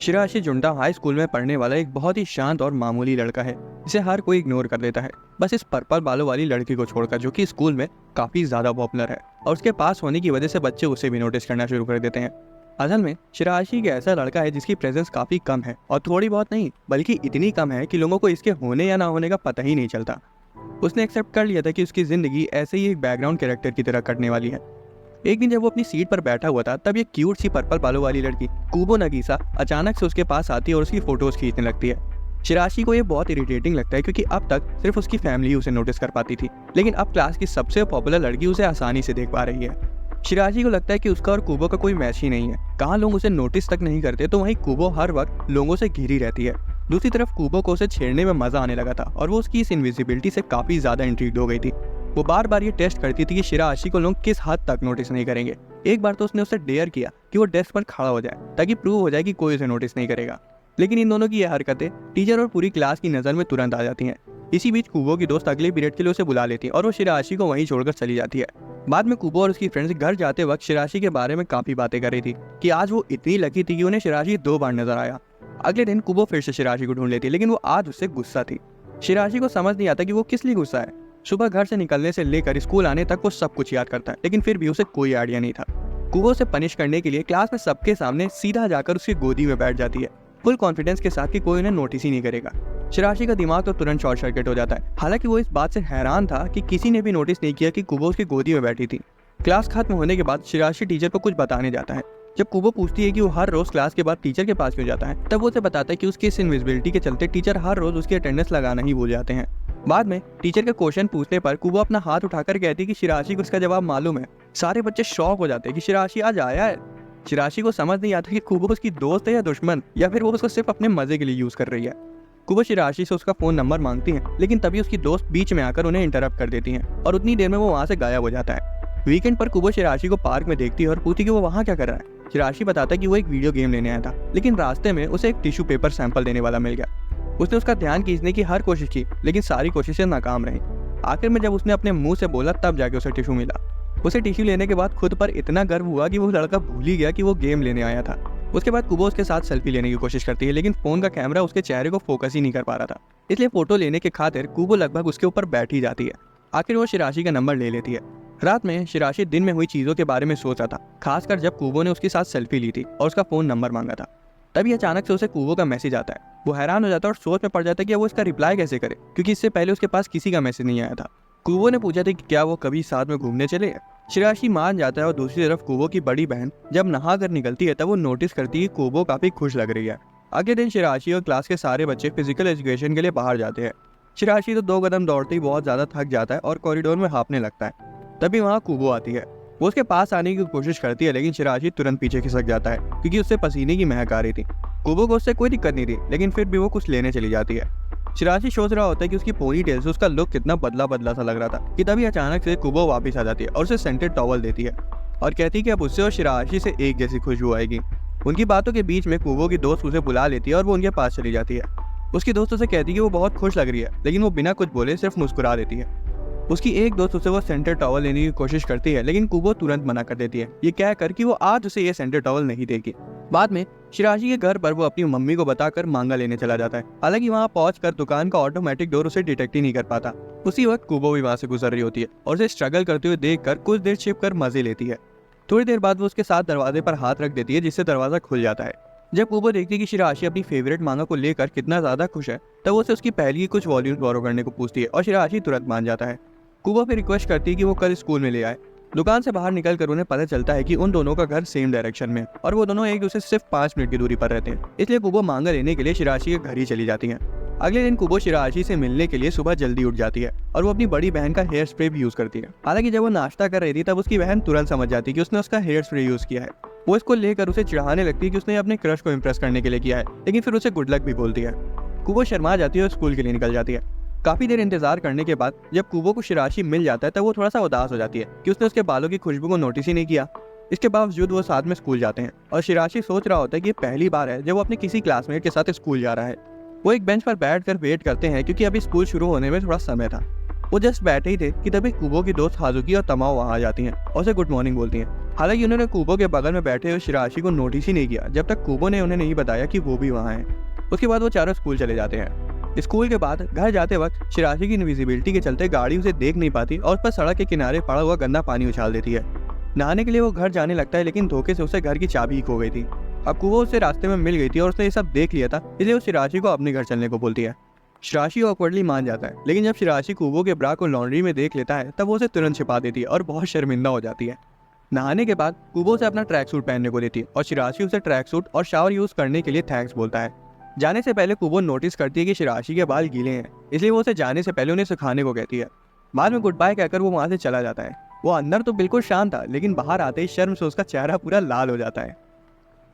Shirashi junta high school में पढ़ने वाला एक बहुत ही शांत और मामूली लड़का है जिसे हर कोई इग्नोर कर देता है, बस इस पर्पल बालों वाली लड़की को छोड़कर, जो कि स्कूल में काफी ज्यादा पॉपुलर है और उसके पास होने की वजह से बच्चे उसे भी नोटिस करना शुरू कर देते हैं। असल में शिराशी एक ऐसा लड़का है जिसकी प्रेजेंस काफी कम है, और थोड़ी बहुत नहीं बल्कि इतनी कम है कि लोगों को इसके होने या ना होने का पता ही नहीं चलता। उसने एक्सेप्ट कर लिया था कि उसकी जिंदगी ऐसे ही एक बैकग्राउंड कैरेक्टर की तरह कटने वाली है। एक दिन जब वो अपनी सीट पर बैठा हुआ था, तब ये क्यूट सी पर्पल बालों वाली लड़की कुबो नगीसा अचानक से उसके पास आती है और उसकी फोटोज खींचने लगती है। शिराशी को ये बहुत इरिटेटिंग लगता है क्योंकि अब तक सिर्फ उसकी फैमिली उसे नोटिस कर पाती थी, लेकिन अब क्लास की सबसे पॉपुलर लड़की उसे आसानी से देख पा रही है। शिराशी को लगता है कि उसका और कुबो का कोई मैच ही नहीं है। कहाँ लोग उसे नोटिस तक नहीं करते, तो वहीं कुबो हर वक्त लोगों से घिरी रहती है। दूसरी तरफ कुबो को उसे छेड़ने में मजा आने लगा था और वो उसकी इस इनविजिबिलिटी से काफी ज्यादा इंट्रिग्ड हो गई थी। वो बार बार ये टेस्ट करती थी कि शिराशी को लोग किस हद तक नोटिस नहीं करेंगे। एक बार तो उसने उसे डेयर किया कि वो डेस्क पर खड़ा हो जाए ताकि प्रूव हो जाए कि कोई उसे नोटिस नहीं करेगा, लेकिन इन दोनों की ये हरकतें टीचर और पूरी क्लास की नज़र में तुरंत आ जाती हैं। इसी बीच कुबो की दोस्त अगले पीरियड के लिए उसे बुला लेती है और वो शिराशी को वहीं छोड़कर चली जाती है। बाद में कुबो और उसकी फ्रेंड्स घर जाते वक्त शिराशी के बारे में काफी बातें कर रही थी कि आज वो इतनी लकी थी कि उन्हें शिराशी 2 बार नजर आया। अगले दिन कुबो फिर से शिराशी को ढूंढ लेती है, लेकिन वो आज उससे गुस्सा थी। शिराशी को समझ नहीं आता कि वो किस लिए गुस्सा है। सुबह घर से निकलने से लेकर स्कूल आने तक वो सब कुछ याद करता है, लेकिन फिर भी उसे कोई आइडिया नहीं था। कुबो से पनिश करने के लिए क्लास में सबके सामने सीधा जाकर उसकी गोदी में बैठ जाती है, फुल कॉन्फिडेंस के साथ कि कोई उन्हें नोटिस ही नहीं करेगा। शिराशी का दिमाग तो तुरंत शॉर्ट सर्किट हो जाता है। हालांकि वो इस बात से हैरान था कि किसी ने भी नोटिस नहीं किया कि कुबो उसकी गोदी में बैठी थी। क्लास खत्म होने के बाद शिराशी टीचर को कुछ बताने जाता है। जब कुबो पूछती है कि वो हर रोज क्लास के बाद टीचर के पास क्यों जाता है, तब वो उसे बताता है कि उसकी इस इनविजिबिलिटी के चलते टीचर हर रोज उसकी अटेंडेंस लगाना ही भूल जाते हैं। बाद में टीचर के क्वेश्चन पूछने पर कुबो अपना हाथ उठाकर कहती है कि शिराशी को इसका जवाब मालूम है। सारे बच्चे शॉक हो जाते हैं कि शिराशी आज आया है। शिराशी को समझ नहीं आता कि कुबो उसकी दोस्त है या दुश्मन, या फिर वो उसको सिर्फ अपने मजे के लिए यूज कर रही है। कुबो शिराशी से उसका फोन नंबर मांगती है, लेकिन तभी उसकी दोस्त बीच में आकर उन्हें इंटरप्ट कर देती है और उतनी देर में वो वहाँ से गायब हो जाता है। वीकेंड पर कुबो शिराशी को पार्क में देखती है और पूछती कि वो वहाँ क्या कर रहा है। शिराशी बताता है कि वो एक वीडियो गेम लेने आया था, लेकिन रास्ते में उसे एक टिश्यू पेपर सैंपल देने वाला मिल गया। उसने उसका ध्यान खींचने की हर कोशिश की, लेकिन सारी कोशिशें नाकाम रहीं। आखिर में जब उसने अपने मुंह से बोला, तब जाके उसे टिश्यू मिला। उसे टिश्यू लेने के बाद खुद पर इतना गर्व हुआ कि वो लड़का भूल ही गया कि वो गेम लेने आया था। उसके बाद कुबो उसके साथ सेल्फी लेने की कोशिश करती है, लेकिन फोन का कैमरा उसके चेहरे को फोकस ही नहीं कर पा रहा था, इसलिए फोटो लेने के खातिर कुबो लगभग उसके ऊपर बैठ ही जाती है। आखिर वो शिराशी का नंबर ले लेती है। रात में शिराशी दिन में हुई चीजों के बारे में सोच रहा था, खासकर जब कुबो ने उसके साथ सेल्फी ली थी और उसका फोन नंबर मांगा था। तभी अचानक से उसे कुबो का मैसेज आता है। वो हैरान हो जाता है और सोच में पड़ जाता है कि वो इसका रिप्लाई कैसे करे, क्योंकि इससे पहले उसके पास किसी का मैसेज नहीं आया था। कुबो ने पूछा था कि क्या वो कभी साथ में घूमने चले। शिराशी मान जाता है और दूसरी तरफ कुबो की बड़ी बहन जब नहा कर निकलती है, तब वो नोटिस करती है कि कुबो काफी खुश लग रही है। अगले दिन शिराशी और क्लास के सारे बच्चे फिजिकल एजुकेशन के लिए बाहर जाते हैं। शिराशी तो 2 कदम दौड़ते ही बहुत ज्यादा थक जाता है और कॉरिडोर में हाँफने लगता है। तभी वहाँ कुबो आती है। वो उसके पास आने की कोशिश करती है, लेकिन शिराशी तुरंत पीछे खिसक जाता है क्योंकि उससे पसीने की महक आ रही थी। कुबो को उससे कोई दिक्कत नहीं थी, लेकिन फिर भी वो कुछ लेने चली जाती है। शिराशी सोच रहा होता है कि उसकी पोनी टेल से उसका लुक कितना बदला बदला सा लग रहा था कि तभी अचानक से कुबो वापस आ जाती है और उसे सेंटेड टॉवल देती है और कहती है कि अब उससे और शिराशी से एक जैसी खुशबू आएगी। उनकी बातों के बीच में कुबो की दोस्त उसे बुला लेती है और वो उनके पास चली जाती है। उसकी दोस्त उसे कहती है कि वो बहुत खुश लग रही है, लेकिन वो बिना कुछ बोले सिर्फ मुस्कुरा देती है। उसकी एक दोस्त उसे वो सेंटेड टॉवल लेने की कोशिश करती है, लेकिन कुबो तुरंत मना कर देती है, ये कहकर कि वो आज उसे ये सेंटेड टॉवल नहीं देगी। बाद में शिराशी के घर पर वो अपनी मम्मी को बताकर मांगा लेने चला जाता है। हालांकि वहाँ पहुंचकर दुकान का ऑटोमेटिक डोर उसे डिटेक्ट ही नहीं कर पाता। उसी वक्त कुबो भी वहाँ से गुजर रही होती है और उसे स्ट्रगल करते हुए देखकर कुछ देर छिप कर मजे लेती है। थोड़ी देर बाद वो उसके साथ दरवाजे पर हाथ रख देती है, जिससे दरवाजा खुल जाता है। जब कुबो देखती है कि शिराशी अपनी फेवरेट मांगा को लेकर कितना ज्यादा खुश है, तब वो उसे उसकी पहली की कुछ वॉल्यूम बोरो करने को पूछती है और शिराशी तुरंत मान जाता है। कुबो फिर रिक्वेस्ट करती है कि वो कल स्कूल में ले आए। दुकान से बाहर निकलकर उन्हें पता चलता है कि उन दोनों का घर सेम डायरेक्शन में और वो दोनों एक दूसरे से सिर्फ 5 मिनट की दूरी पर रहते हैं, इसलिए कुबो मांगा लेने के लिए शिराशी के घर ही चली जाती है। अगले दिन कुबो शिराशी से मिलने के लिए सुबह जल्दी उठ जाती है और वो अपनी बड़ी बहन का हेयर स्प्रे भी यूज करती है। हालांकि जब वो नाश्ता कर रही थी, तब उसकी बहन तुरंत समझ जाती है कि उसने उसका हेयर स्प्रे यूज किया है। वो इसको लेकर उसे चिढ़ाने लगती है कि उसने अपने क्रश को इम्प्रेस करने के लिए किया है, लेकिन फिर उसे गुड लक भी बोलती है। कुबो शर्मा जाती है और स्कूल के लिए निकल जाती है। काफी देर इंतजार करने के बाद जब कुबो को शिराशी मिल जाता है, तब वो थोड़ा सा उदास हो जाती है कि उसने उसके बालों की खुशबू को नोटिस ही नहीं किया। इसके बावजूद वो साथ में स्कूल जाते हैं और शिराशी सोच रहा होता है कि ये पहली बार है जब वो अपने किसी क्लासमेट के साथ स्कूल जा रहा है। वो एक बेंच पर बैठकर वेट करते हैं क्योंकि अभी स्कूल शुरू होने में थोड़ा समय था। वो जस्ट बैठे ही थे कि तभी कुबो की दोस्त हाजुकी और तमाओ वहाँ आ जाती हैं और उसे गुड मॉर्निंग बोलती हैं। हालांकि उन्होंने कूबो के बगल में बैठे हुए शिराशी को नोटिस ही नहीं किया जब तक कूबो ने उन्हें नहीं बताया कि वो भी वहाँ है। उसके बाद वो चारों स्कूल चले जाते हैं। स्कूल के बाद घर जाते वक्त शिराशी की इनविजिबिलिटी के चलते गाड़ी उसे देख नहीं पाती और उस पर सड़क के किनारे पड़ा हुआ गंदा पानी उछाल देती है। नहाने के लिए वो घर जाने लगता है, लेकिन धोखे से उसे घर की चाबी खो गई थी। अब कूबो उसे रास्ते में मिल गई थी और उसने ये सब देख लिया था, इसलिए वो शिराशी को अपने घर चलने को बोलती है। शिराशी ऑकवर्डली मान जाता है, लेकिन जब शिराशी कूबो के ब्रा को लॉन्ड्री में देख लेता है तब वो उसे तुरंत छिपा देती है और बहुत शर्मिंदा हो जाती है। नहाने के बाद कूबो उसे अपना ट्रैक सूट पहनने को देती है और शिराशी उसे ट्रैक सूट और शावर यूज करने के लिए थैंक्स बोलता है। जाने से पहले कूबो नोटिस करती है कि शिराशी के बाल गीले हैं, इसलिए वो उसे जाने से पहले उन्हें सुखाने को कहती है। बाद में गुड बाय कहकर वो वहां से चला जाता है। वो अंदर तो बिल्कुल शांत था, लेकिन बाहर आते ही शर्म से उसका चेहरा पूरा लाल हो जाता है।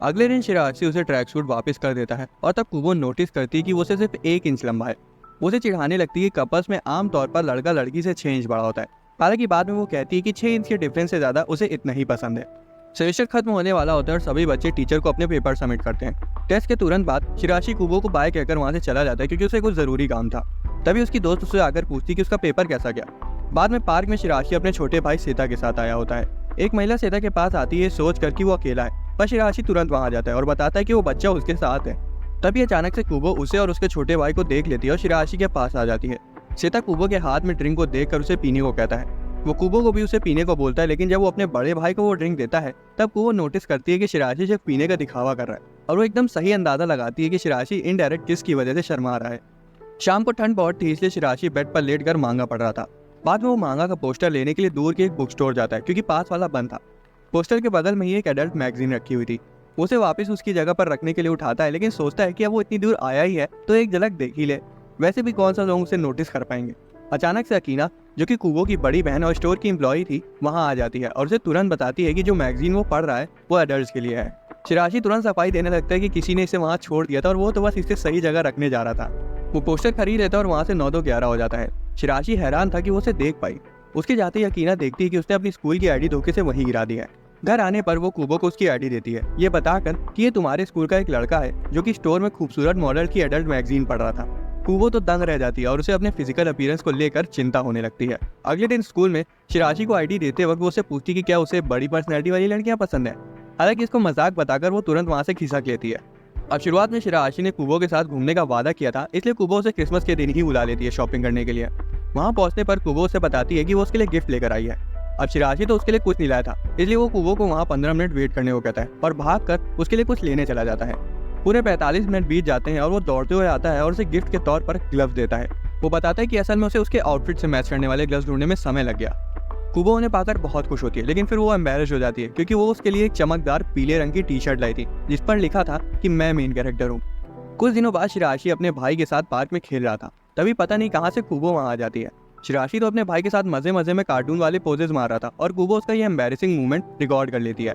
अगले दिन शिराशी उसे ट्रैक सूट वापस कर देता है और तब कूबो नोटिस करती है कि वो सिर्फ 1 इंच लंबा है। वो उसे चिढ़ाने लगती है कि कपल्स में आमतौर पर लड़का लड़की से 6 इंच बड़ा होता है। हालांकि बाद में वो कहती है कि 6 इंच के डिफरेंस से ज्यादा उसे इतना ही पसंद है। सेमेस्टर खत्म होने वाला होता है और सभी बच्चे टीचर को अपने पेपर सबमिट करते हैं। टेस्ट के तुरंत बाद शिराशी कूबो को बाय कहकर वहां से चला जाता है क्योंकि उसे कुछ जरूरी काम था। तभी उसकी दोस्त उससे आकर पूछती कि उसका पेपर कैसा गया। बाद में पार्क में शिराशी अपने छोटे भाई सीता के साथ आया होता है। एक महिला सीता के पास आती है सोच कर कि वो अकेला है, पर शिराशी तुरंत वहां जाता है और बताता है कि वो बच्चा उसके साथ है। तभी अचानक से कूबो उसे और उसके छोटे भाई को देख लेती है और शिराशी के पास आ जाती है। सीता कूबो के हाथ में ड्रिंक को देखकर उसे पीने को कहता है। वो कूबो को भी उसे पीने को बोलता है, लेकिन जब वो अपने बड़े भाई को वो ड्रिंक देता है तब कूबो नोटिस करती है कि शिराशी सिर्फ पीने का दिखावा कर रहा है और वो एकदम सही अंदाजा लगाती है कि शिराशी इनडायरेक्ट किस की वजह से शर्मा रहा है। शाम को ठंड बहुत थी, इसलिए शिराशी बेड पर लेट कर मांगा पढ़ रहा था। बाद में वो मांगा का पोस्टर लेने के लिए दूर के एक बुक स्टोर जाता है क्योंकि पास वाला बंद था। पोस्टर के बगल में ही एक एडल्ट मैगजीन रखी हुई थी। उसे वापस उसकी जगह पर रखने के लिए उठाता है, लेकिन सोचता है कि अब वो इतनी दूर आया ही है तो एक झलक देख ही ले, वैसे भी कौन सा लोग उसे नोटिस कर पाएंगे। अचानक से अकीना, जो कि कूबो की बड़ी बहन और स्टोर की एम्प्लॉई थी, वहां आ जाती है और उसे तुरंत बताती है कि जो मैगजीन वो पढ़ रहा है वो एडल्ट्स के लिए है। शिराशी तुरंत सफाई देने लगता है कि किसी ने इसे वहां छोड़ दिया था और वो तो बस इसे सही जगह रखने जा रहा था। वो पोस्टर खरीद लेता है और वहां से 9-2-11 हो जाता है। शिराशी हैरान था कि वो उसे देख पाई। उसके जाते ही अकीना देखती है कि उसने अपनी स्कूल की आईडी धोखे से वहीं गिरा दी है। घर आने पर वो कूबो को उसकी आईडी देती है, ये बताकर कि ये तुम्हारे स्कूल का एक लड़का है जो कि स्टोर में खूबसूरत मॉडल की एडल्ट मैगजीन पढ़ रहा था। कूबो तो दंग रह जाती है और उसे अपने फिजिकल अपीयरेंस को लेकर चिंता होने लगती है। अगले दिन स्कूल में शिराशी को आईडी देते वक्त वो उसे पूछती कि क्या उसे बड़ी पर्सनैलिटी वाली लड़कियां पसंद है। हालांकि इसको मजाक बताकर वो तुरंत वहां से खिसक लेती है। अब शुरुआत में शिराशी ने कूबो के साथ घूमने का वादा किया था, इसलिए कूबो उसे क्रिसमस के दिन ही बुला लेती है शॉपिंग करने के लिए। वहां पहुंचने पर कूबो उसे बताती है कि वो उसके लिए गिफ्ट लेकर आई है। अब शिराशी तो उसके लिए कुछ नहीं लाया था, इसलिए वो कूबो को वहां 15 मिनट वेट करने को कहता है और भागकर उसके लिए कुछ लेने चला जाता है। पूरे 45 मिनट बीत जाते हैं और वो दौड़ते हुए आता है और उसे गिफ्ट के तौर पर ग्लव्स देता है। वो बताता है कि असल में उसे उसके आउटफिट से मैच करने वाले ग्लव्स ढूंढने में समय लग गया। कूबो उन्हें पाकर बहुत खुश होती है, लेकिन फिर वो एम्बैरेस हो जाती है क्योंकि वो उसके लिए एक चमकदार पीले रंग की टी शर्ट लाई थी जिस पर लिखा था कि मैं मेन कैरेक्टर हूँ। कुछ दिनों बाद शिराशी अपने भाई के साथ पार्क में खेल रहा था, तभी पता नहीं कहाँ से कूबो वहां आ जाती है। शिराशी तो अपने भाई के साथ मजे मजे में कार्टून वाले पोजेस मार रहा था और कूबो उसका ये एम्बैरेसिंग मूवमेंट रिकॉर्ड कर लेती है।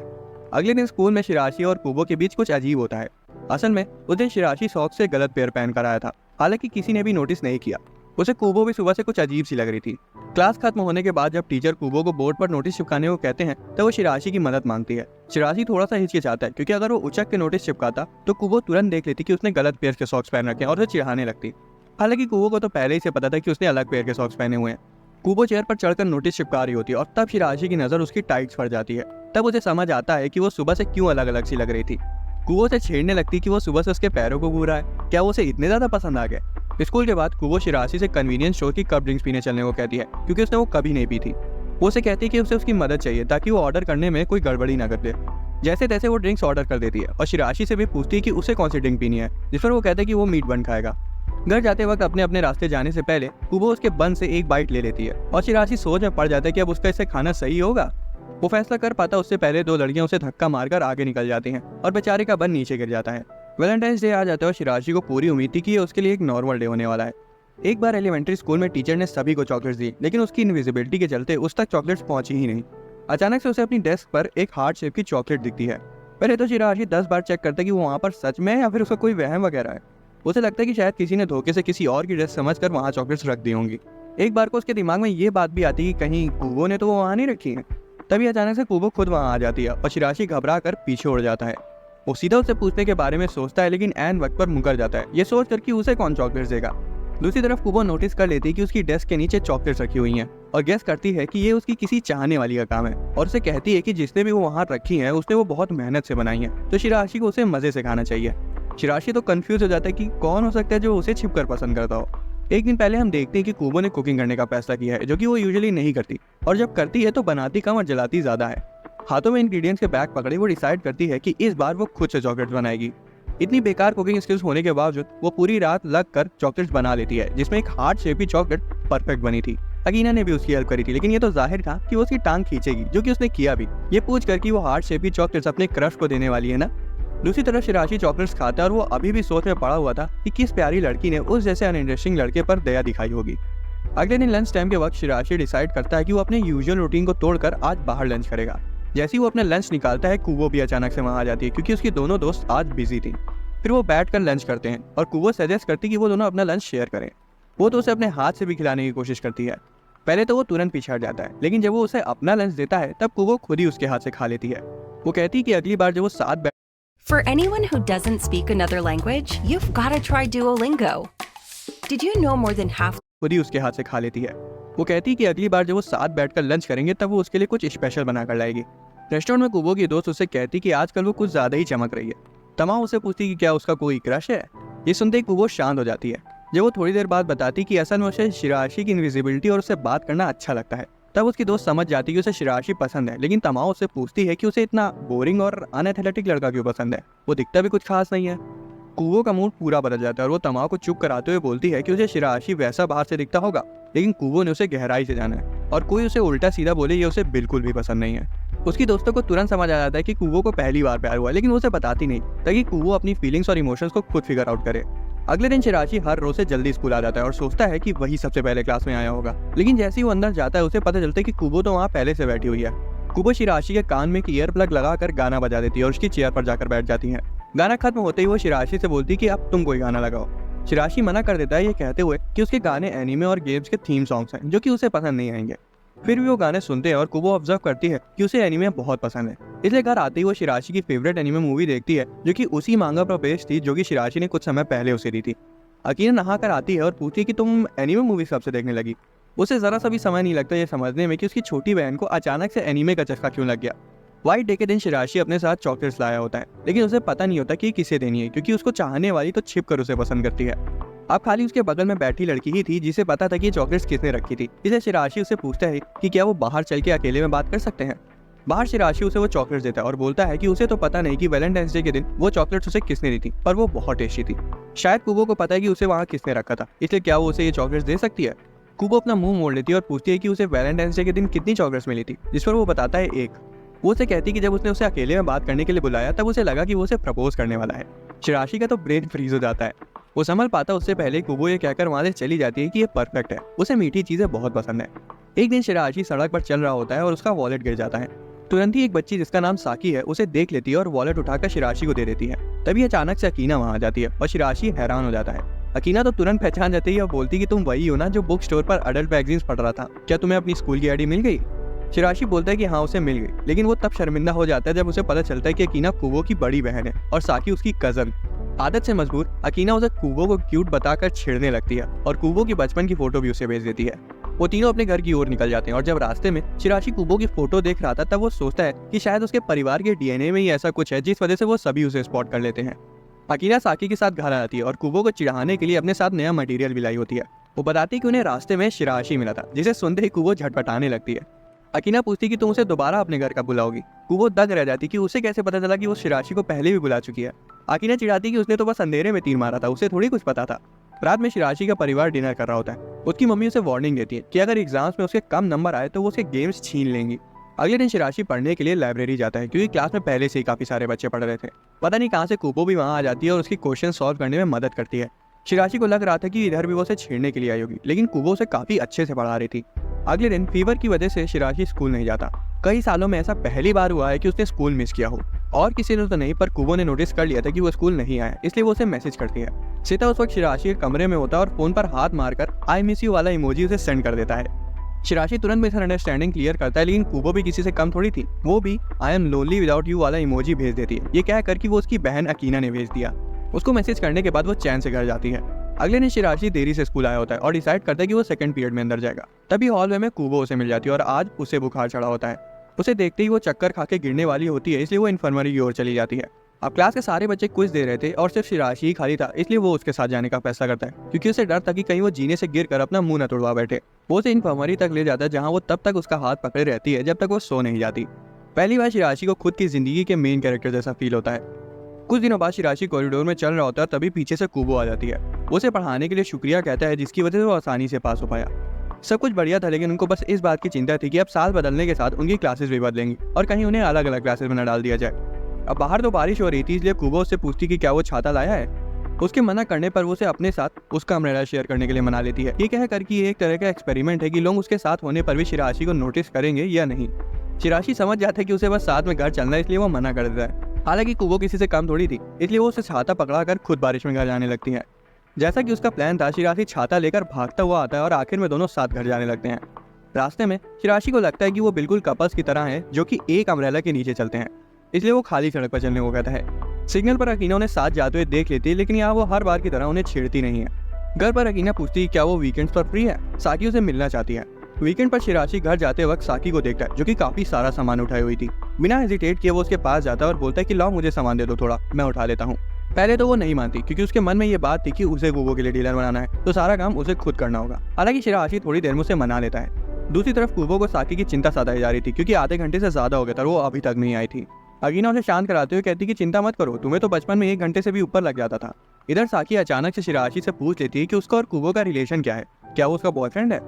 अगले दिन स्कूल में शिराशी और कूबो के बीच कुछ अजीब होता है। असल में उस दिन शिराशी सॉक्स से गलत पेयर पहन कर आया था, हालांकि किसी ने भी नोटिस नहीं किया। उसे कूबो भी सुबह से कुछ अजीब सी लग रही थी। क्लास खत्म होने के बाद जब टीचर कूबो को बोर्ड पर नोटिस चिपकाने को कहते हैं तो वो शिराशी की मदद मांगती है। शिराशी थोड़ा सा हिचकिचाता है क्योंकि अगर वो उचक के नोटिस चिपकाता तो कूबो तुरंत देख लेती कि उसने गलत पेयर के सॉक्स पहन रखे हैं और उसे चिढ़ाने लगती। हालांकि कूबो को तो पहले ही से पता था कि उसने अलग पेयर के सॉक्स पहने हुए हैं। कूबो चेयर पर चढ़कर नोटिस चिपका रही होती है और तब शिराशी की नजर उसकी टाइट्स पर जाती है। तब उसे समझ आता है कि वो सुबह से क्यों अलग अलग सी लग रही थी। कूबो से छेड़ने लगती कि वो सुबह से उसके पैरों को घूर रहा है, क्या वो उसे इतने ज्यादा पसंद आ गए। स्कूल के बाद कूबो शिराशी से कन्वीनियंस स्टोर की कप ड्रिंक्स पीने चलने को कहती है क्योंकि उसने वो कभी नहीं पी थी। वो उसे कहती है कि उसे उसकी मदद चाहिए ताकि वो ऑर्डर करने में कोई गड़बड़ी ना कर दे। जैसे तैसे वो ड्रिंक्स ऑर्डर कर देती है और शिराशी से भी पूछती है कि उसे कौन सी ड्रिंक पीनी है, जिस पर वो कहता है कि वो मीट बन खाएगा। घर जाते वक्त अपने अपने रास्ते जाने से पहले कूबो उसके बन से एक बाइट ले लेती है और शिराशी सोच में पड़ जाता है कि अब उसका इसे खाना सही होगा। वो फैसला कर पाता उससे पहले 2 लड़कियां उसे धक्का मारकर आगे निकल जाती हैं और बेचारे का बन नीचे गिर जाता है। वैलेंटाइंस डे आ जाता है और शिराशी को पूरी उम्मीद थी कि ये उसके लिए एक नॉर्मल डे होने वाला है। एक बार एलिमेंट्री स्कूल में टीचर ने सभी को चॉकलेट्स दी, लेकिन उसकी इनविजिबिलिटी के चलते उस तक चॉकलेट्स पहुंची ही नहीं। अचानक से उसे अपनी डेस्क पर एक हार्ट शेप की चॉकलेट दिखती है। पहले तो शिराशी 10 बार चेक करता है कि वो वहाँ पर सच में है या फिर उसका कोई वहम वगैरह है। उसे लगता है कि शायद किसी ने धोखे से किसी और की ड्रेस समझकर वहाँ चॉकलेट्स रख दी होंगी। एक बार को उसके दिमाग में ये बात भी आती है कि कहीं कूबो ने तो वो वहाँ नहीं रखी है। तभी अचानक से कूबो खुद वहाँ आ जाती है और शिराशी घबरा कर पीछे उड़ जाता है। वो सीधा उससे पूछने के बारे में सोचता है, लेकिन ऐन वक्त पर मुकर जाता है, ये सोच कर कि उसे कौन चॉकलेट्स देगा। दूसरी तरफ कूबो नोटिस कर लेती है कि उसकी डेस्क के नीचे चॉकलेट्स रखी हुई हैं और गेस करती है कि ये उसकी किसी चाहने वाली का काम है और उसे कहती है कि जिसने भी वो वहाँ रखी है उसने वो बहुत मेहनत से बनाई है, तो शिराशी को उसे मजे से खाना चाहिए। शिराशी तो कंफ्यूज हो जाता है कि कौन हो सकता है जो उसे छिपकर पसंद करता हो। एक दिन पहले हम देखते हैं कि कुबो ने कुकिंग करने का फैसला किया है, जो कि वो यूजुअली नहीं करती, और जब करती है तो बनाती कम और जलाती ज्यादा है। हाथों में इंग्रेडिएंट्स के बैग पकड़े वो डिसाइड करती है कि इस बार वो खुद से चॉकलेट्स बनाएगी। इतनी बेकार कुकिंग स्किल्स होने के बावजूद वो पूरी रात लग कर चॉकलेट्स बना लेती है, जिसमें एक हार्ट शेपी चॉकलेट परफेक्ट बनी थी। अकीना ने भी उसकी हेल्प करी थी, लेकिन ये तो जाहिर था कि वो उसकी टांग खींचेगी, जो कि उसने किया भी, ये पूछ कर कि वो हार्ट शेपी चॉकलेट्स अपने क्रश को देने वाली है ना। दूसरी तरफ शिराशी चॉकलेट्स खाता है और वो अभी भी सोच में पड़ा हुआ था कि किस प्यारी लड़की ने उस जैसे अनइंटरेस्टिंग लड़के पर दया दिखाई होगी। अगले दिन लंच टाइम के वक्त शिराशी डिसाइड करता है कि वो अपने यूजुअल रूटीन को तोड़कर आज बाहर लंच करेगा। जैसे ही वो अपना लंच निकालता है, कुबो भी अचानक से वहां आ जाती है, क्योंकि उसकी दोनों दोस्त आज बिजी थी। फिर वो बैठकर लंच करते हैं और कुबो सजेस्ट करती है कि वो दोनों अपना लंच शेयर करें। वो तो उसे अपने हाथ से भी खिलाने की कोशिश करती है। पहले तो वो तुरंत पीछे हट जाता है, लेकिन जब वो उसे अपना लंच देता है तब कुबो खुद ही उसके हाथ से खा लेती है। वो कहती है कि अगली बार जब वो साथ For anyone who doesn't speak another language, you've got to try Duolingo. Did you know more than half खुद ही उसके हाथ से खा लेती है। वो कहती है कि अगली बार जब वो साथ बैठकर लंच करेंगे तब वो उसके लिए कुछ स्पेशल बनाकर लाएगी। रेस्टोरेंट में कुबो की दोस्त उससे कहती कि आजकल वो कुछ ज्यादा ही चमक रही है। तमाम उसे पूछती कि क्या उसका कोई क्रश है। ये सुनते ही कुबो शांत हो जाती है। जब वो थोड़ी देर बाद बताती कि असल में उसे शिराशी की इनविजिबिलिटी और उससे बात करना अच्छा लगता है, तब उसकी दोस्त समझ जाती कि उसे शिराशी पसंद है, लेकिन तमाओ उससे पूछती है कि उसे इतना बोरिंग और अनएथलेटिक लड़का क्यों पसंद है, वो दिखता भी कुछ खास नहीं है। कुबो का मूड पूरा बदल जाता है और वो तमाओ को चुप कराते हुए बोलती है कि उसे शिराशी वैसा बाहर से दिखता होगा, लेकिन कुबो ने उसे गहराई से जाना है और कोई उसे उल्टा सीधा बोले ये उसे बिल्कुल भी पसंद नहीं है। उसकी दोस्तों को तुरंत समझ आ जाता है कि कुबो को पहली बार प्यार हुआ, लेकिन वो उसे बताती नहीं ताकि कुबो अपनी फीलिंग्स और इमोशंस को खुद फिगर आउट करे। अगले दिन शिराशी हर रोज से जल्दी स्कूल आ जाता है और सोचता है कि वही सबसे पहले क्लास में आया होगा, लेकिन जैसे ही वो अंदर जाता है उसे पता चलता है कि कुबो तो वहाँ पहले से बैठी हुई है। कुबो शिराशी के कान में एक ईयर प्लग लगाकर गाना बजा देती है और उसकी चेयर पर जाकर बैठ जाती है। गाना खत्म होते ही वो शिराशी से बोलती है कि अब तुम कोई गाना लगाओ। शिराशी मना कर देता है, ये कहते हुए कि उसके गाने एनीमे और गेम्स के थीम सॉन्ग्स हैं, जो कि उसे पसंद नहीं आएंगे। फिर भी वो गाने सुनते हैं और कुबो ऑब्जर्व करती है कि उसे एनीमे बहुत पसंद है, इसलिए घर आते ही वो शिराशी की फेवरेट एनीमे मूवी देखती है, जो कि उसी मांगा पर बेस्ड थी जो कि शिराशी ने कुछ समय पहले उसे दी थी। अकीना नहा कर आती है और पूछती है कि तुम एनीमे मूवी कब से देखने लगी। उसे जरा सा भी समय नहीं लगता ये समझने में कि उसकी छोटी बहन को अचानक से एनीमे का चस्का क्यों लग गया। व्हाइट डे के दिन शिराशी अपने साथ चॉकलेट्स लाया होता है, लेकिन उसे पता नहीं होता कि किसे देनी है, क्योंकि उसको चाहने वाली तो छिप कर उसे पसंद करती है। अब खाली उसके बगल में बैठी लड़की ही थी जिसे पता था कि चॉकलेट्स किसने रखी थी, इसलिए शिराशी उसे पूछता है कि क्या वो बाहर चल के अकेले में बात कर सकते हैं। बाहर शिराशी उसे वो चॉकलेट्स देता है और बोलता है कि उसे तो पता नहीं कि वैलेंटाइंस डे के दिन वो चॉकलेट्स उसे किसने दी थी, पर वो बहुत टेस्टी थी। शायद कुबो को पता है कि उसे वहाँ किसने रखा था, इसलिए क्या वो उसे ये चॉकलेट्स दे सकती है। कुबो अपना मुंह मोड़ लेती है और पूछती है कि उसे वैलेंटाइंस डे के दिन कितनी चॉकलेट्स मिली थी, जिस पर वो बताता है एक। वो उसे कहती कि जब उसने उसे अकेले में बात करने के लिए बुलाया तब उसे लगा कि वो उसे प्रपोज करने वाला है। शिराशी का तो ब्रेन फ्रीज हो जाता है। वो संभल पाता उससे पहले कुबो ये कहकर वहां से चली जाती है कि ये परफेक्ट है, उसे मीठी चीजें बहुत पसंद है। एक दिन शिराशी सड़क पर चल रहा होता है और उसका वॉलेट गिर जाता है। तुरंत ही एक बच्ची जिसका नाम साकी है उसे देख लेती है और वॉलेट उठाकर शिराशी को दे देती है। तभी अचानक से अकीना वहां आ जाती है और शिराशी हैरान हो जाता है। अकीना तो तुरंत पहचान जाती है और बोलती कि तुम वही हो ना जो बुक स्टोर पर अडल्ट मैगजीन्स पढ़ रहा था, क्या तुम्हें अपनी स्कूल की आईडी मिल गई। शिराशी बोलता है कि हाँ उसे मिल गई, लेकिन वो तब शर्मिंदा हो जाता है जब उसे पता चलता है कि अकीना कुबो की बड़ी बहन है और साकी उसकी कजन। आदत से मजबूर अकीना उसे कुबो को क्यूट बताकर छेड़ने लगती है और कुबो की बचपन की फोटो भी उसे भेज देती है। वो तीनों अपने घर की ओर निकल जाते हैं और जब रास्ते में शिराशी कुबो की फोटो देख रहा था तब वो सोचता है कि शायद उसके परिवार के डीएनए में ही ऐसा कुछ है जिस वजह से वो सभी उसे स्पॉट कर लेते हैं। अकीना साकी के साथ घर आती है और कुबो को चिढ़ाने के लिए अपने साथ नया मटेरियल भी लाई होती है। वो बताती है कि उन्हें रास्ते में शिराशी मिला था, जिसे सुनते ही कुबो झटपटाने लगती है। अकीना पूछती कि तुम उसे दोबारा अपने घर कब बुलाओगी। कुबो दंग रह जाती कि उसे कैसे पता चला कि वो शिराशी को पहले भी बुला चुकी है। अकीना चिढ़ाती कि उसने तो बस अंधेरे में तीर मारा था, उसे थोड़ी कुछ पता था। रात में शिराशी का परिवार डिनर कर रहा होता है। उसकी मम्मी उसे वार्निंग देती है कि अगर एग्जाम्स में उसके कम नंबर आए तो वो उसके गेम्स छीन लेंगी। अगले दिन शिराशी पढ़ने के लिए लाइब्रेरी जाता है, क्योंकि क्लास में पहले से ही काफी सारे बच्चे पढ़ रहे थे। पता नहीं कहाँ से कुबो भी वहाँ आ जाती है और उसकी क्वेश्चन सॉल्व करने में मदद करती है। शिराशी को लग रहा था कि इधर भी वो उसे छेड़ने के लिए आई होगी, लेकिन कुबो उसे काफी अच्छे से पढ़ा रही थी। अगले दिन फीवर की वजह से शिराशी स्कूल नहीं जाता। कई सालों में ऐसा पहली बार हुआ है कि उसने स्कूल मिस किया हो, और किसी ने तो नहीं, पर कुबो ने नोटिस कर लिया था कि वो स्कूल नहीं आया, इसलिए वो उसे मैसेज करती है। सीता उस वक्त शिराशी के कमरे में होता है और फोन पर हाथ मारकर आई मिस यू वाला इमोजी उसे सेंड कर देता है। शिराशी तुरंत मिसअंडरस्टैंडिंग क्लियर करता है, लेकिन कुबो भी किसी से कम थोड़ी थी। वो भी I am lonely without you वाला इमोजी भेज देती है, ये कह कर कि वो उसकी बहन अकीना ने भेज दिया। उसको मैसेज करने के बाद वो चैन से घर जाती है। अगले दिन शिराशी देरी से स्कूल आया होता है और डिसाइड करता है कि वो सेकंड पीरियड में अंदर जाएगा। तभी हॉल में कुबो उसे मिल जाती है और आज उसे बुखार चढ़ा होता है। उसे देखते ही वो चक्कर खा के गिरने वाली होती है, इसलिए वो इन्फर्मरी की ओर चली जाती है। अब क्लास के सारे बच्चे क्विज दे रहे थे और सिर्फ शिराशी ही खाली था, इसलिए वो उसके साथ जाने का फैसला करता है क्योंकि उसे डर था कि कहीं वो जीने से गिरकर अपना मुंह न तोड़वा बैठे। वो उसे इन्फर्मरी तक ले जाता है जहाँ वो तब तक उसका हाथ पकड़े रहती है जब तक वो सो नहीं जाती। पहली बार शिराशी को खुद की जिंदगी के मेन कैरेक्टर जैसा फील होता है। कुछ दिनों बाद शिराशी कॉरिडोर में चल रहा होता है, तभी पीछे से कुबो आ जाती है। वो उसे पढ़ाने के लिए शुक्रिया कहता है जिसकी वजह से वो आसानी से पास हो पाया। सब कुछ बढ़िया था, लेकिन उनको बस इस बात की चिंता थी कि अब साल बदलने के साथ उनकी क्लासेस भी बदलेंगी और कहीं उन्हें अलग अलग क्लासेस में न डाल दिया जाए। अब बाहर तो बारिश हो रही थी, इसलिए कुबो उससे पूछती कि क्या वो छाता लाया है। उसके मना करने पर वो उसे अपने साथ उसका अम्ब्रेला शेयर करने के लिए मना लेती है। ये कह कर कि ये एक तरह का एक्सपेरिमेंट है कि लोग उसके साथ होने पर भी शिराशी को नोटिस करेंगे या नहीं। शिराशी समझ जाता है कि उसे बस साथ में घर चलना है, इसलिए वो मना कर देता है। हालांकि कुबो किसी से कम थोड़ी थी, इसलिए वो उसे छाता पकड़ाकर खुद बारिश में घर जाने लगती है। जैसा कि उसका प्लान था, शिराशी छाता लेकर भागता हुआ आता है और आखिर में दोनों साथ घर जाने लगते हैं। रास्ते में शिराशी को लगता है कि वो बिल्कुल कपल्स की तरह हैं जो कि एक अम्ब्रेला के नीचे चलते हैं, इसलिए वो खाली सड़क पर चलने को कहता है। सिग्नल पर अकीना उन्हें साथ जाते हुए देख लेती है, लेकिन यहाँ वो हर बार की तरह उन्हें छेड़ती नहीं है। घर पर अकीना पूछती है क्या वो वीकेंड्स पर फ्री है। साकी उसे मिलना चाहती है। वीकेंड पर शिराशी घर जाते वक्त साकी को देखता है जो कि काफी सारा सामान उठाई हुई थी। बिना हेजिटेट किए वो उसके पास जाता है और बोलता है कि लाओ मुझे सामान दे दो, थोड़ा मैं उठा लेता हूँ। पहले तो वो नहीं मानती क्योंकि उसके मन में ये बात थी कि उसे कुबो के लिए डीलर बनाना है, तो सारा काम उसे खुद करना होगा। हालांकि शिराशी थोड़ी देर में उसे मना लेता है। दूसरी तरफ कुबो को साकी की चिंता सताई जा रही थी क्योंकि आधे घंटे से ज्यादा हो गया था, वो अभी तक नहीं आई थी। अगीना उसे शांत कराते हुए कहती कि चिंता मत करो, तुम्हें तो बचपन में 1 घंटे से भी ऊपर लग जाता था। इधर साकी अचानक से शिराशी से पूछ लेती है कि उसका और कुबो का रिलेशन क्या है, क्या वो उसका बॉयफ्रेंड है।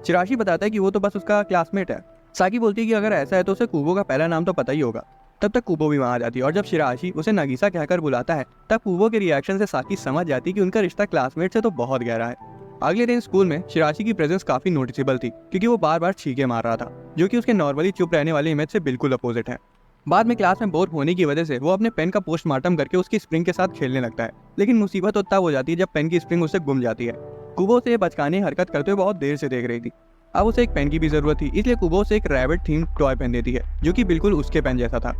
शिराशी बताता है कि वो तो बस उसका क्लासमेट है। साकी बोलती है कि अगर ऐसा है तो उसे कुबो का पहला नाम तो पता ही होगा। तब तक कुबो भी वहाँ आ जाती है और जब शिराशी उसे नगीसा कहकर बुलाता है, तब कुबो के रिएक्शन से साकी समझ जाती है कि उनका रिश्ता क्लासमेट से तो बहुत गहरा है। अगले दिन स्कूल में शिराशी की प्रेजेंस काफी नोटिसेबल थी क्योंकि वो बार बार छींके मार रहा था, जो कि उसके नॉर्मली चुप रहने वाली इमेज से बिल्कुल अपोजिट है। बाद में क्लास में बोर होने की वजह से वो अपने पेन का पोस्टमार्टम करके उसकी स्प्रिंग के साथ खेलने लगता है, लेकिन मुसीबत तो तब हो जाती है जब पेन की स्प्रिंग उससे गुम जाती है। कुबो से बचकाने हरकत करते हुए बहुत देर से देख रही थी। अब उसे एक पेन की भी जरूरत थी, इसलिए कुबो से एक रैबिट थीम टॉय पेन देती है जो कि बिल्कुल उसके पेन जैसा था।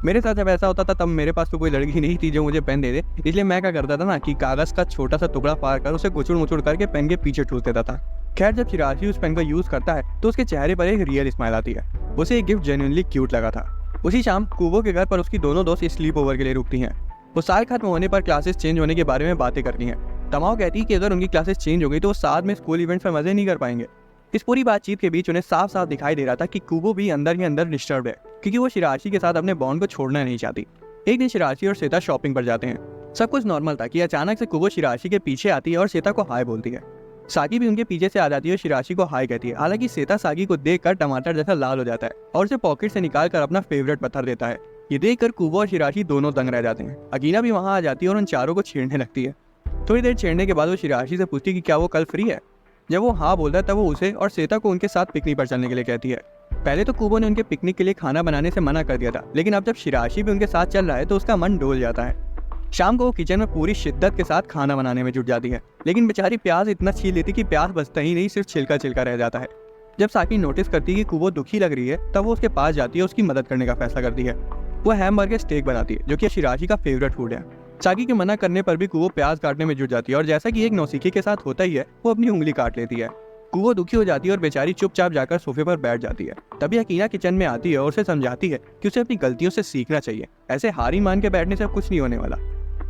मेरे साथ जब ऐसा होता था तब मेरे पास तो कोई लड़की नहीं थी जो मुझे पेन दे दे, इसलिए मैं क्या करता था ना कि कागज का छोटा सा टुकड़ा फाड़ कर उसे कुचुड़ मुचुड़ करके पेन के पीछे ठूस देता था। खैर, जब शिराशी उस पेन का यूज करता है तो उसके चेहरे पर एक रियल स्माइल आती है। उसे एक गिफ्ट जेन्युइनली क्यूट लगा था। उसी शाम कुबो के घर पर उसकी दोनों दोस्त स्लीप ओवर के लिए रुकती हैं। वो साल खत्म होने पर क्लासेस चेंज होने के बारे में बातें करती हैं। तमाओ कहती है कि अगर उनकी क्लासेस चेंज हो गई तो वो साथ में स्कूल इवेंट्स में मजे नहीं कर पाएंगे। इस पूरी बातचीत के बीच उन्हें साफ साफ दिखाई दे रहा था कि कुबो भी अंदर ही अंदर डिस्टर्ब है क्योंकि वो शिराशी के साथ अपने बॉन्ड को छोड़ना नहीं चाहती। एक दिन शिराशी और श्वेता शॉपिंग पर जाते हैं। सब कुछ नॉर्मल था कि अचानक से कुबो शिराशी के पीछे आती है और श्वेता को हाय बोलती है। साकी भी उनके पीछे से आ जाती है और शिराशी को हाय कहती है। हालांकि श्वेता साकी को देखकर टमाटर जैसा लाल हो जाता है और उसे पॉकेट से निकाल कर अपना फेवरेट पत्थर देता है। ये देखकर कुबो और शिराशी दोनों दंग रह जाते हैं। अगीना भी वहां आ जाती है और उन चारों को छेड़ने लगती है। थोड़ी देर छेड़ने के बाद वो शिराशी से पूछती है कि क्या वो कल फ्री है। जब वो हाँ बोलता है तब वो उसे और श्वेता को उनके साथ पिकनिक पर चलने के लिए कहती है। पहले तो कुबो ने उनके पिकनिक के लिए खाना बनाने से मना कर दिया था, लेकिन अब जब शिराशी भी उनके साथ चल रहा है तो उसका मन डोल जाता है। शाम को वो किचन में पूरी शिद्दत के साथ खाना बनाने में जुट जाती है, लेकिन बेचारी प्याज इतना छील लेती कि प्याज बचता ही नहीं, सिर्फ छिलका छिलका रह जाता है। जब साकी नोटिस करती है कि कुबो दुखी लग रही है, तब वो उसके पास जाती है, उसकी मदद करने का फैसला करती है। वो हैमबर्गर स्टेक बनाती है जो कि शिराशी का फेवरेट फूड है। साकी के मना करने पर भी कुबो प्याज काटने में जुट जाती है और जैसा कि एक नौसिखी के साथ होता ही है, वो अपनी उंगली काट लेती है। कुबो दुखी हो जाती है और बेचारी चुपचाप जाकर सोफे पर बैठ जाती है। तभी अकीना किचन में आती है और उसे समझाती है कि उसे अपनी गलतियों से सीखना चाहिए, ऐसे हार ही मान के बैठने से अब कुछ नहीं होने वाला।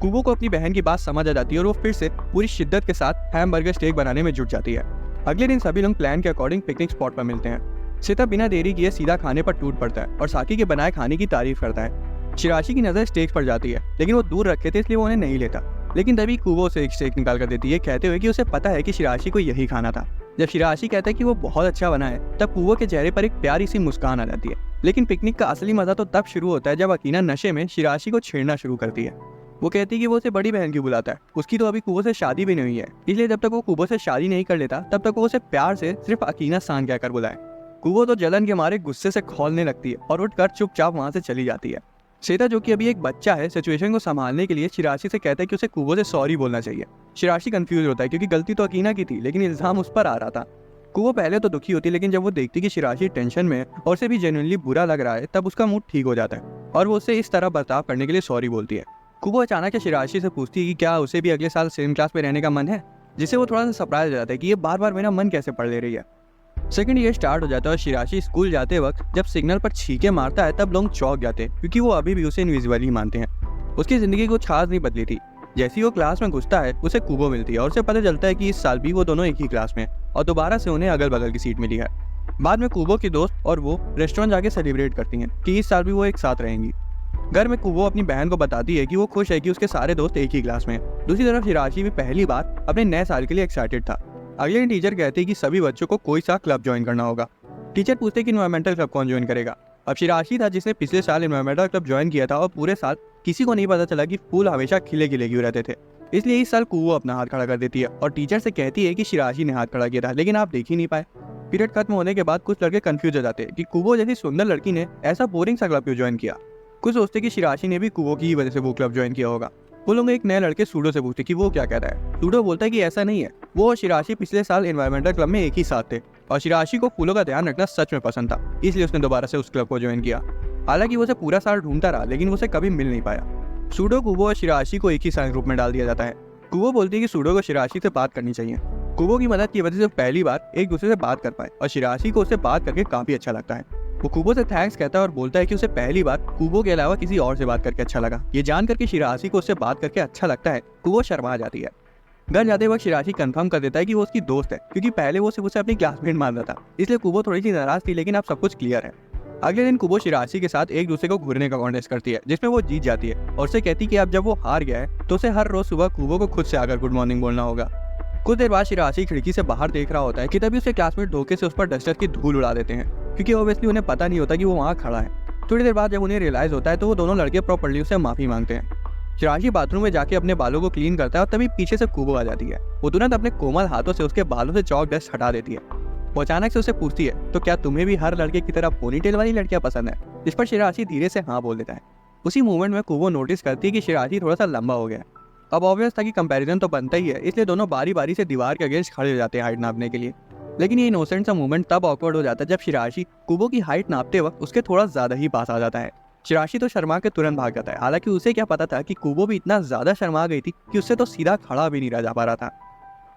कुबो को अपनी बहन की बात समझ आ जाती है और वो फिर से पूरी शिद्दत के साथ हैमबर्गर स्टेक बनाने में जुट जाती है। अगले दिन सभी लोग प्लान के अकॉर्डिंग पिकनिक स्पॉट पर मिलते हैं। श्वेता बिना देरी किए सीधा खाने पर टूट पड़ता है और साकी के बनाए खाने की तारीफ करता है। शिराशी की नजर स्टेक पर जाती है, लेकिन वो दूर रखे थे इसलिए वो उन्हें नहीं लेता। लेकिन तभी कुबो से एक स्टेक निकाल कर देती है, कहते हुए कि उसे पता है कि शिराशी को यही खाना था। जब शिराशी कहता है कि वो बहुत अच्छा बना है, तब कुबो के चेहरे पर एक प्यारी सी मुस्कान आ जाती है। लेकिन पिकनिक का असली मजा तो तब शुरू होता है जब अकीना नशे में शिराशी को छेड़ना शुरू करती है। वो कहती है कि वो उसे बड़ी बहन क्यों बुलाता है, उसकी तो अभी कुबो से शादी भी नहीं हुई है, इसलिए जब तक वो कुबो से शादी नहीं कर लेता तब तक वो उसे प्यार से सिर्फ अकीना सान कहकर बुलाए। कुबो तो जलन के मारे गुस्से से खौलने लगती है और उठकर चुपचाप वहां से चली जाती है। श्वेता जो कि अभी एक बच्चा है, सिचुएशन को संभालने के लिए शिराशी से कहता है कि उसे कुबो से सॉरी बोलना चाहिए। शिराशी कंफ्यूज होता है क्योंकि गलती तो अकीना की थी, लेकिन इल्जाम उस पर आ रहा था। कुबो पहले तो दुखी होती, लेकिन जब वो देखती कि शिराशी टेंशन में है और उसे भी जेन्युइनली बुरा लग रहा है, तब उसका मूड ठीक हो जाता है और वो उसे इस तरह बर्ताव करने के लिए सॉरी बोलती है। कुबो अचानक से शिराशी से पूछती है कि क्या उसे भी अगले साल सेम क्लास में रहने का मन है। जिससे वो थोड़ा सा सरप्राइज हो जाता है कि ये बार बार मेरा मन कैसे पढ़ ले रही है। सेकंड ईयर स्टार्ट हो जाता है और शिराशी स्कूल जाते वक्त जब सिग्नल पर छींके मारता है तब लोग चौंक जाते हैं, क्योंकि वो अभी भी उसे इनविजिबल ही मानते हैं। उसकी जिंदगी कुछ खास नहीं बदली थी। जैसे ही वो क्लास में घुसता है उसे कुबो मिलती है और उसे पता चलता है कि इस साल भी वो दोनों एक ही क्लास में हैं और दोबारा से उन्हें अगल बगल की सीट मिली है। बाद में कुबो की दोस्त और वो रेस्टोरेंट जाके सेलिब्रेट करती हैं कि इस साल भी वो एक साथ रहेंगी। घर में कुबो अपनी बहन को बताती है कि वो खुश है कि उसके सारे दोस्त एक ही क्लास में हैं। दूसरी तरफ शिराशी भी पहली बार अपने नए साल के लिए एक्साइटेड था। अगले दिन टीचर कहते हैं कि सभी बच्चों को कोई सा क्लब ज्वाइन करना होगा। टीचर पूछते कि इन्वायरमेंटल क्लब कौन ज्वाइन करेगा। अब शिराशी था जिसने पिछले साल इन्वायरमेंटल क्लब ज्वाइन किया था और पूरे साल किसी को नहीं पता चला कि फूल हमेशा खिले खिले क्यों रहते थे। इसलिए इस साल कुबो अपना हाथ खड़ा कर देती है और टीचर से कहती है कि शिराशी ने हाथ खड़ा किया था लेकिन आप देख ही नहीं पाए। पीरियड खत्म होने के बाद कुछ लड़के कंफ्यूज हो जाते हैं कि कुबो जैसी सुंदर लड़की ने ऐसा बोरिंग सा क्लब क्यों ज्वाइन किया। कुछ सोचते कि शिराशी ने भी कुबो की वजह से वो क्लब ज्वाइन किया होगा। वो लोग एक नए लड़के सूडो से पूछते कि वो क्या कहता है। सूडो बोलता है कि ऐसा नहीं है, वो और शिराशी पिछले साल एनवायरमेंटल क्लब में एक ही साथ थे और शिराशी को फूलों का ध्यान रखना सच में पसंद था, इसलिए उसने दोबारा से उस क्लब को ज्वाइन किया। हालांकि वो उसे पूरा साल ढूंढता रहा लेकिन वो उसे कभी मिल नहीं पाया। सूडो, कुबो और शिराशी को एक ही साइंस ग्रुप में डाल दिया जाता है। कुबो बोलती है कि सूडो को शिराशी से बात करनी चाहिए। कुबो की मदद की वजह से पहली बार एक दूसरे से बात कर पाए और शिराशी को उससे बात करके काफी अच्छा लगता है। वो कुबो से थैंक्स कहता है और बोलता है कि उसे पहली बार कुबो के अलावा किसी और से बात करके अच्छा लगा। ये जानकर कि शिराशी को उससे बात करके अच्छा लगता है, कुबो शर्मा जाती है। घर जाते वक्त शिराशी कंफर्म कर देता है कि वो उसकी दोस्त है, क्योंकि पहले वो सिर्फ उसे अपनी क्लासमेट मान रहा था। इसलिए कुबो थोड़ी सी नाराज थी लेकिन अब सब कुछ क्लियर है। अगले दिन कुबो शिराशी के साथ एक दूसरे को घूरने का कॉन्टेस्ट करती है जिसमें वो जीत जाती है और उसे कहती है कि अब जब वो हार गया है तो उसे हर रोज सुबह कुबो को खुद से आकर गुड मॉर्निंग बोलना होगा। कुछ देर बाद शिराशी खिड़की से बाहर देख रहा होता है कि तभी उसके क्लासमेट धोखे से उस पर डस्टर की धूल उड़ा देते हैं, क्योंकि ऑब्वियसली उन्हें पता नहीं होता कि वो वहाँ खड़ा है। थोड़ी देर बाद जब उन्हें रियलाइज होता है तो वो दोनों लड़के प्रॉपर्ली उससे माफी मांगते हैं। शिराशी बाथरूम में जाके अपने बालों को क्लीन करता है और तभी पीछे से कुबो आ जाती है। वो तुरंत अपने कोमल हाथों से उसके बालों से चौक डस्ट हटा देती है। वो अचानक से उसे पूछती है, तो क्या तुम्हें भी हर लड़के की तरह पोनीटेल वाली लड़कियां पसंद है? जिस पर शिराशी धीरे से हाँ बोल देता है। उसी मोमेंट में कुबो नोटिस करती है कि शिराशी थोड़ा सा लंबा हो गया है। अब ऑब्वियस था कि कंपैरिजन तो बनता ही है, इसलिए दोनों बारी बारी से दीवार के अगेंस्ट खड़े हो जाते हैं हाइट नापने के लिए। लेकिन ये इनोसेंट सा मोमेंट तब ऑकवर्ड हो जाता है जब शिराशी कुबो की हाइट नापते वक्त उसके थोड़ा ज्यादा ही पास आ जाता है। शिराशी तो शर्मा के तुरंत भाग जाता है। हालांकि उसे क्या पता था कि कुबो भी इतना ज्यादा शर्मा गई थी कि उससे तो सीधा खड़ा भी नहीं रह जा पा रहा था।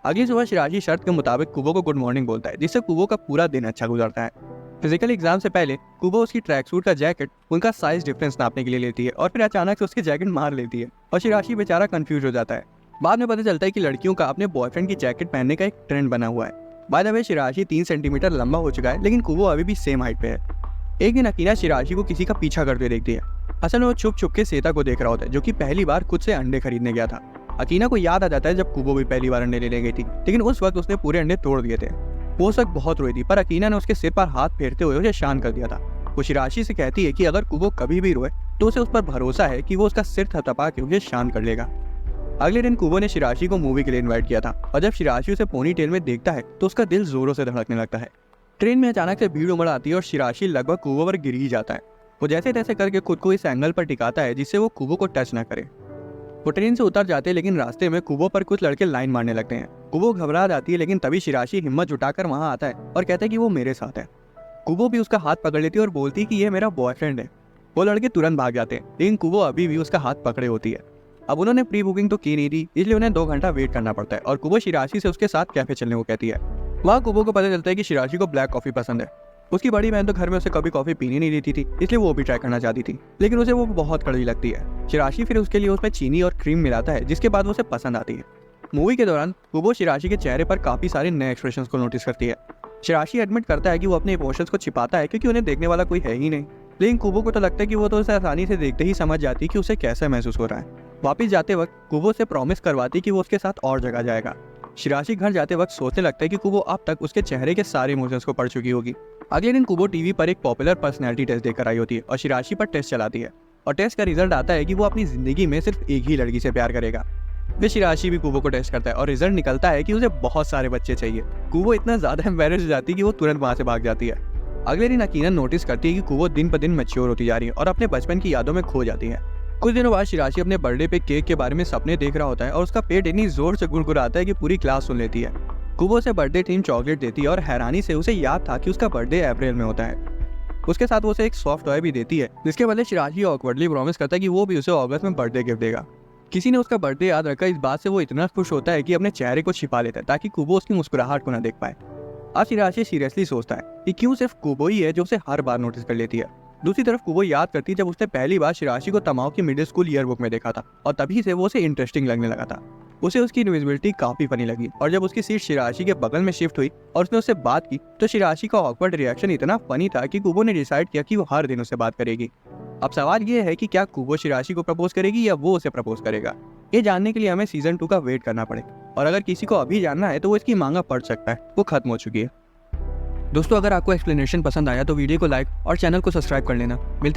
अगली सुबह शिराशी शर्त के मुताबिक कुबो को गुड मॉर्निंग बोलता है, जिससे कुबो का पूरा दिन अच्छा गुजरता है। फिजिकल एग्जाम से पहले कुबो उसकी ट्रैक सूट का जैकेट उनका साइज डिफरेंस नापने के लिए लेती है और फिर अचानक से उसकी जैकेट मार लेती है और शिराशी बेचारा कंफ्यूज हो जाता है। बाद में पता चलता है कि लड़कियों का अपने बॉयफ्रेंड की जैकेट पहनने का एक ट्रेंड बना हुआ है। By the way Shirashi 3 centimetre लंबा हो चुका है लेकिन कुबो अभी भी सेम हाइट पे है। एक दिन अकीना शिराशी को किसी का पीछा करते देखती है। असल में वो छुप छुप के सेता को देख रहा होता है, जो कि पहली बार खुद से अंडे खरीदने गया था। अकीना को याद आ जाता है जब कुबो भी पहली बार अंडे लेने गई थी, लेकिन उस वक्त उसने पूरे अंडे तोड़ दिए थे। वो उस वक्त बहुत रोई थी, पर अकीना ने उसके सिर पर हाथ फेरते हुए उसे शांत कर दिया था। वो शिराशी से कहती है कि अगर कुबो कभी भी रोए तो उसे उस पर भरोसा है कि वो उसका सिर थपथपा के उसे शांत कर लेगा। अगले दिन कुबो ने शिराशी को मूवी के लिए इनवाइट किया था और जब शिराशी उसे पोनीटेल में देखता है तो उसका दिल जोरों से धड़कने लगता है। ट्रेन में अचानक से भीड़ उमड़ आती है और शिराशी लगभग कुबो पर गिर ही जाता है। वो जैसे तैसे करके खुद को इस एंगल पर टिकाता है जिससे वो कुबो को टच न करे। वो ट्रेन से उतर जाते हैं लेकिन रास्ते में कुबो पर कुछ लड़के लाइन मारने लगते हैं। कुबो घबरा जाती है लेकिन तभी शिराशी हिम्मत जुटाकर वहां आता है और कहता है कि वो मेरे साथ है। कुबो भी उसका हाथ पकड़ लेती है और बोलती है कि ये मेरा बॉयफ्रेंड है। वो लड़के तुरंत भाग जाते हैं लेकिन कुबो अभी भी उसका हाथ पकड़े होती है। अब उन्होंने प्री बुकिंग तो की नहीं थी, इसलिए उन्हें 2 घंटा वेट करना पड़ता है और कुबो शिराशी से उसके साथ कैफे चलने को कहती है। वहाँ कुबो को पता चलता है कि शिराशी को ब्लैक कॉफी पसंद है। उसकी बड़ी बहन तो घर में उसे कभी कॉफी पीने नहीं देती थी, इसलिए वो भी ट्राई करना चाहती थी, लेकिन उसे वो बहुत कड़वी लगती है। शिराशी फिर उसके लिए उसमें चीनी और क्रीम मिलाता है, जिसके बाद वो उसे पसंद आती है। मूवी के दौरान कुबो शिराशी के चेहरे पर काफी सारे नए एक्सप्रेशंस को नोटिस करती है। शिराशी एडमिट करता है कि वो अपने इमोशंस को छिपाता है क्योंकि उन्हें देखने वाला कोई है ही नहीं, लेकिन कुबो को तो लगता है कि वो तो उसे आसानी से देखते ही समझ जाती है कि उसे कैसा महसूस हो रहा है। वापिस जाते वक्त कुबो से प्रॉमिस करवाती कि वो उसके साथ और जगह जाएगा। शिराशी घर जाते वक्त सोचने लगता है कि कुबो अब तक उसके चेहरे के सारे इमोशंस को पढ़ चुकी होगी। अगले दिन कुबो टीवी पर एक पॉपुलर पर्सनैलिटी टेस्ट देकर आई होती है और शिराशी पर टेस्ट चलाती है और टेस्ट का रिजल्ट आता है कि वो अपनी जिंदगी में सिर्फ एक ही लड़की से प्यार करेगा। फिर शिराशी भी कुबो को टेस्ट करता है और रिजल्ट निकलता है कि उसे बहुत सारे बच्चे चाहिए। कुबो इतना ज्यादा एम्बैरेस हो जाती है कि वो तुरंत वहां से भाग जाती है। अगले दिन अकीना नोटिस करती है कि कुबो दिन ब दिन मैच्योर होती जा रही है और अपने बचपन की यादों में खो जाती है। कुछ दिनों बाद शिराशी अपने बर्थडे पे केक के बारे में सपने देख रहा होता है और उसका पेट इतनी जोर से गुड़गुड़ाता है कि पूरी क्लास सुन लेती है। कुबो उसे बर्थडे थीम चॉकलेट देती है और हैरानी से उसे याद था कि उसका बर्थडे अप्रैल में होता है। उसके साथ वो उसे एक सॉफ्ट टॉय भी देती है, जिसके बदले शिराशी ऑकवर्डली प्रॉमिस करता है कि वो भी उसे अगस्त में बर्थडे गिफ्ट देगा। किसी ने उसका बर्थडे याद रखा, इस बात से वो इतना खुश होता है कि अपने चेहरे को छिपा लेता है ताकि कुबो उसकी मुस्कुराहट को ना देख पाए। अब शिराशी सीरियसली सोचता है कि क्यों सिर्फ कुबो ही है जो उसे हर बार नोटिस कर लेती है। दूसरी तरफ कुबो याद करती है जब उसने पहली बार शिराशी को तमाओ की मिडिल स्कूल ईयरबुक में देखा था और तभी से वो उसे इंटरेस्टिंग लगने लगा था। उसे उसकी इनविजिबिलिटी काफी फनी लगी और जब उसकी सीट शिराशी के बगल में शिफ्ट हुई और उसने उससे बात की तो शिराशी का ऑकवर्ड रिएक्शन इतना फनी था कि कुबो ने डिसाइड किया कि वो हर दिन उससे बात करेगी। अब सवाल ये है कि क्या कुबो शिराशी को प्रपोज करेगी या वो उसे प्रपोज करेगा। ये जानने के लिए हमें सीजन 2 का वेट करना पड़ेगा और अगर किसी को अभी जानना है तो वो इसकी मांगा पढ़ सकता है, वो खत्म हो चुकी है। दोस्तों, अगर आपको एक्सप्लेनेशन पसंद आया तो वीडियो को लाइक और चैनल को सब्सक्राइब कर लेना। मिलते